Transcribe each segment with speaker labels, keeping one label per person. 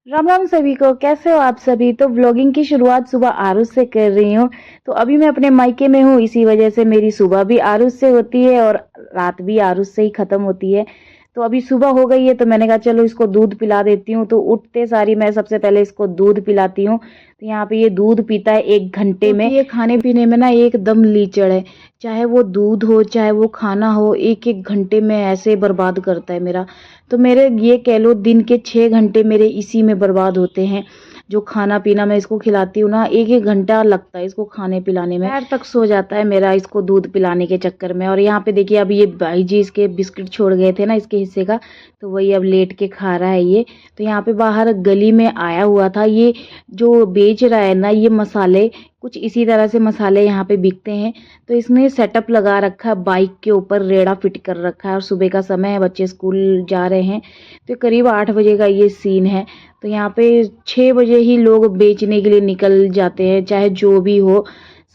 Speaker 1: राम राम सभी को। कैसे हो आप सभी। तो व्लॉगिंग की शुरुआत सुबह आरुष से कर रही हूँ। तो अभी मैं अपने मायके में हूँ, इसी वजह से मेरी सुबह भी आरुष से होती है और रात भी आरुष से ही खत्म होती है। तो अभी सुबह हो गई है तो मैंने कहा चलो इसको दूध पिला देती हूँ। तो उठते सारी मैं सबसे पहले इसको दूध पिलाती हूँ। तो यहाँ पे ये दूध पीता है 1 घंटे में। ये खाने पीने में ना एकदम लीचड़ है, चाहे वो दूध हो चाहे वो खाना हो, 1 1 घंटे में ऐसे बर्बाद करता है मेरा। तो मेरे ये कह लो दिन के 6 घंटे मेरे इसी में बर्बाद होते हैं। जो खाना पीना मैं इसको खिलाती हूँ ना, 1 1 घंटा लगता है इसको खाने पिलाने में, पैर तक सो जाता है मेरा इसको दूध पिलाने के चक्कर में। और यहाँ पे देखिए अब ये भाई जी इसके बिस्किट छोड़ गए थे ना इसके हिस्से का, तो वही अब लेट के खा रहा है ये। तो यहाँ पे बाहर गली में आया हुआ था ये, जो बेच रहा है ना ये मसाले, कुछ इसी तरह से मसाले यहाँ पे बिकते हैं। तो इसने सेटअप लगा रखा है, बाइक के ऊपर रेड़ा फिट कर रखा है और सुबह का समय है, बच्चे स्कूल जा रहे हैं। तो करीब 8 बजे का ये सीन है। तो यहाँ पे 6 बजे ही लोग बेचने के लिए निकल जाते हैं, चाहे जो भी हो,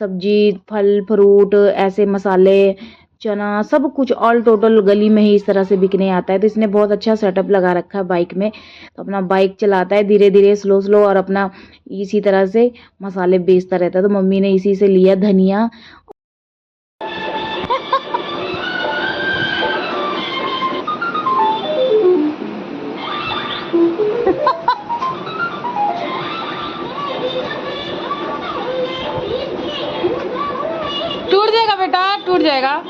Speaker 1: सब्जी फल फ्रूट ऐसे मसाले चना सब कुछ ऑल टोटल गली में ही इस तरह से बिकने आता है। तो इसने बहुत अच्छा सेटअप लगा रखा है बाइक में। तो अपना बाइक चलाता है धीरे धीरे स्लो स्लो और अपना इसी तरह से मसाले बेचता रहता है। तो मम्मी ने इसी से लिया धनिया।
Speaker 2: टूट जाएगा बेटा, टूट जाएगा।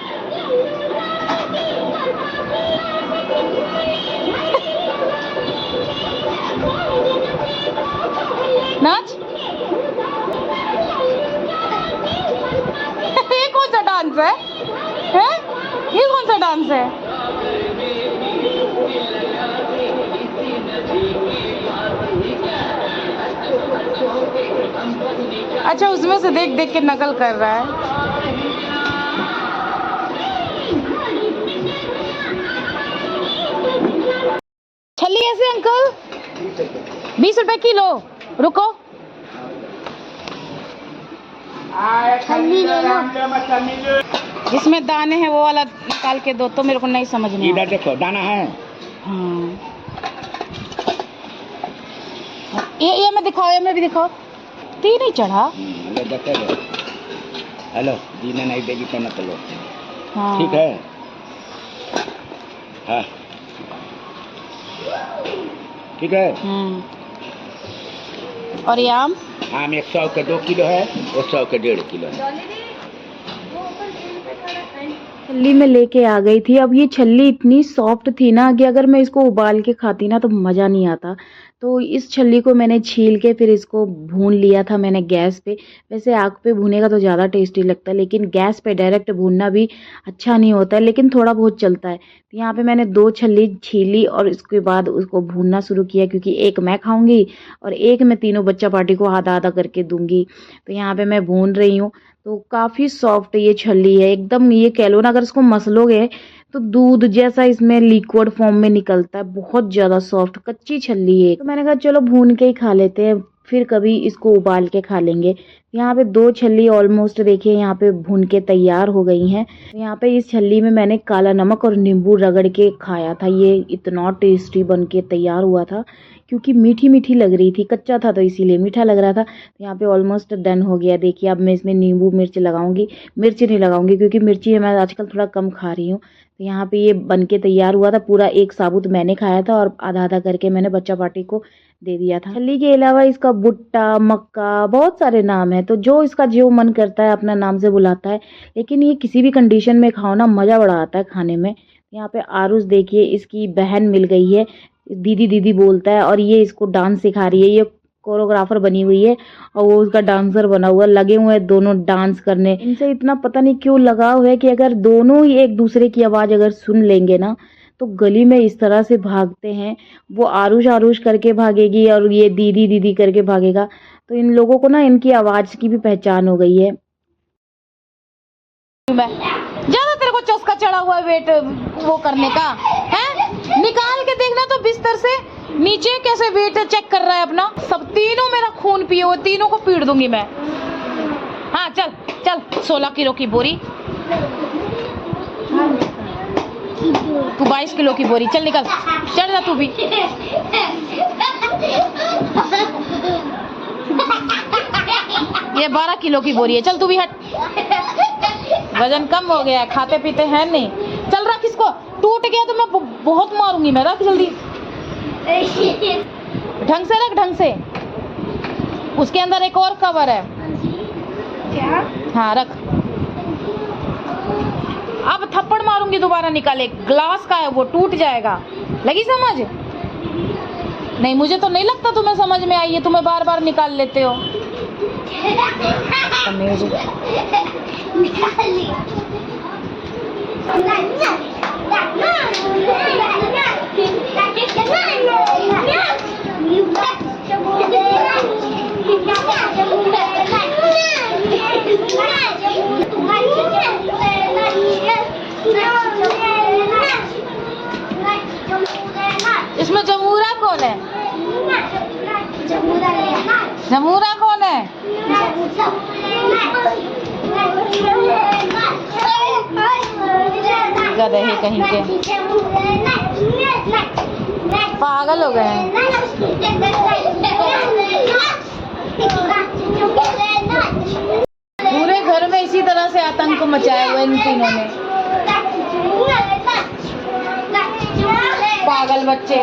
Speaker 2: नाच। ये कौन सा डांस है? हैं? ये कौन सा डांस है? अच्छा, उसमें से देख देख के नकल कर रहा है। छल्ली ऐसे अंकल 20 रुपए किलो। रुको, जिसमें दाने हैं वो वाला निकाल के दो, तो मेरे को नहीं समझ में।
Speaker 3: इधर देखो दाना है।
Speaker 2: हाँ, ये मैं दिखाओ, ये मैं भी दिखाओ। तीन नहीं चढ़ा।
Speaker 3: हेलो जी ने नहीं देगी तो न चलो।
Speaker 2: हाँ
Speaker 3: ठीक है। हाँ ठीक है।
Speaker 2: और ये आम?
Speaker 3: आम 100 के 2 किलो है, 100 के 1.5 किलो है।
Speaker 1: छल्ली में लेके आ गई थी। अब ये छल्ली इतनी सॉफ्ट थी ना कि अगर मैं इसको उबाल के खाती ना तो मज़ा नहीं आता। तो इस छल्ली को मैंने छील के फिर इसको भून लिया था मैंने गैस पे। वैसे आग पे भूनेगा तो ज़्यादा टेस्टी लगता है, लेकिन गैस पे डायरेक्ट भूनना भी अच्छा नहीं होता है, लेकिन थोड़ा बहुत चलता है। तो यहाँ पे मैंने 2 छल्ली छीली और इसके बाद उसको भूनना शुरू किया, क्योंकि एक मैं खाऊंगी और एक मैं तीनों बच्चा पार्टी को आधा आधा करके दूंगी। तो यहाँ पे मैं भून रही हूँ। तो काफ़ी सॉफ्ट ये छल्ली है एकदम, ये कह लो ना अगर इसको मसलोगे तो दूध जैसा इसमें लिक्विड फॉर्म में निकलता है, बहुत ज़्यादा सॉफ्ट कच्ची छल्ली है। तो मैंने कहा चलो भून के ही खा लेते हैं, फिर कभी इसको उबाल के खा लेंगे। यहाँ पे 2 छल्ली ऑलमोस्ट देखिए यहाँ पे भून के तैयार हो गई हैं। यहाँ पे इस छल्ली में मैंने काला नमक और नींबू रगड़ के खाया था, ये इतना टेस्टी बन के तैयार हुआ था, क्योंकि मीठी मीठी लग रही थी, कच्चा था तो इसीलिए मीठा लग रहा था। तो यहाँ पे ऑलमोस्ट डन हो गया। देखिए अब मैं इसमें नींबू मिर्च लगाऊंगी, मिर्च नहीं लगाऊंगी क्योंकि मिर्ची मैं आजकल थोड़ा कम खा रही हूँ। तो यहाँ पे ये बन के तैयार हुआ था, पूरा एक साबुत मैंने खाया था और आधा आधा करके मैंने बच्चा पार्टी को दे दिया था। छल्ली के अलावा इसका भुट्टा मक्का बहुत सारे नाम है, तो जो इसका जो मन करता है अपना नाम से बुलाता है, लेकिन ये किसी भी कंडीशन में खाओ ना मज़ा बड़ा आता है खाने में। यहाँ पे आरुष देखिए इसकी बहन मिल गई है, दीदी दीदी बोलता है और ये इसको डांस सिखा रही है। ये कोरियोग्राफर बनी हुई है और वो उसका डांसर बना हुआ है, लगे हुए हैं दोनों डांस करने। इनसे इतना पता नहीं क्यों लगाव है कि अगर दोनों ही एक दूसरे की आवाज़ अगर सुन लेंगे ना तो गली में इस तरह से भागते हैं। वो आरुष आरुष करके भागेगी और ये दीदी दीदी करके भागेगा। तो इन लोगों को ना इनकी आवाज़ की भी पहचान हो गई है।
Speaker 2: ज्यादा तेरे को चस्का चढ़ा हुआ है वेट वो करने का है? निकाल के देखना तो बिस्तर से नीचे कैसे वेट चेक कर रहा है अपना। सब तीनों मेरा खून पिए, वो तीनों को पीट दूंगी मैं। हाँ चल चल, 16 किलो की बोरी, तू 22 किलो की बोरी, चल निकल, चढ़ जा तू भी। ये 12 किलो की बोरी है। चल तू भी हट, वजन कम हो गया है, खाते पीते हैं नहीं। चल रख इसको, टूट गया तो मैं बहुत मारूंगी मैं। रख जल्दी, ढंग से रख, ढंग से। उसके अंदर एक और कवर है।
Speaker 4: क्या?
Speaker 2: हाँ रख। अब थप्पड़ मारूंगी दोबारा निकाले, ग्लास का है वो, टूट जाएगा। लगी समझ? नहीं, मुझे तो नहीं लगता तुम्हें समझ में आई है, तुम्हें बार बार निकाल लेते हो। इसमें जमूरा कौन है? जमूरा कौन है? गधे ही कहीं के, पागल हो गए हैं। पूरे घर में इसी तरह से आतंक मचाया हुआ इन तीनों ने। पागल बच्चे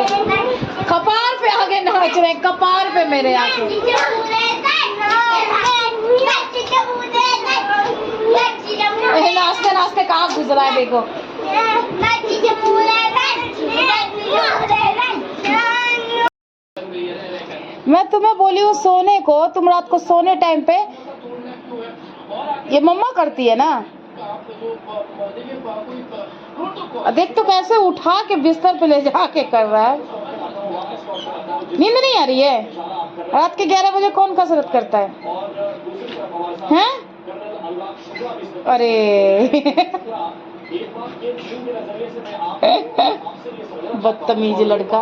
Speaker 2: कपार पे आगे नाच रहे, कपार पे मेरे आके। नाचते नाचते कहाँ गुजरा है देखो। मैं तुम्हें बोली हूँ सोने को, तुम रात को सोने टाइम पे ये मम्मा करती है ना। देख तो कैसे उठा के बिस्तर पे ले जाके कर रहा है। नींद नहीं आ रही है? रात के 11 बजे कौन कसरत करता है? हैं? अरे बदतमीज लड़का,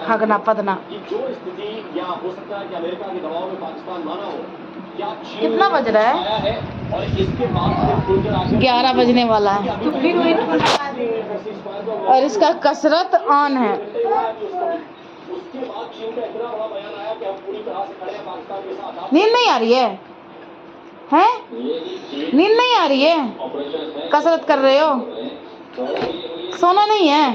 Speaker 2: हगना पदना। कितना बज रहा है? 11 बजने वाला है और इसका कसरत ऑन है। नींद नहीं आ रही है? हैं? नींद नहीं आ रही है? कसरत कर रहे हो? सोना नहीं है?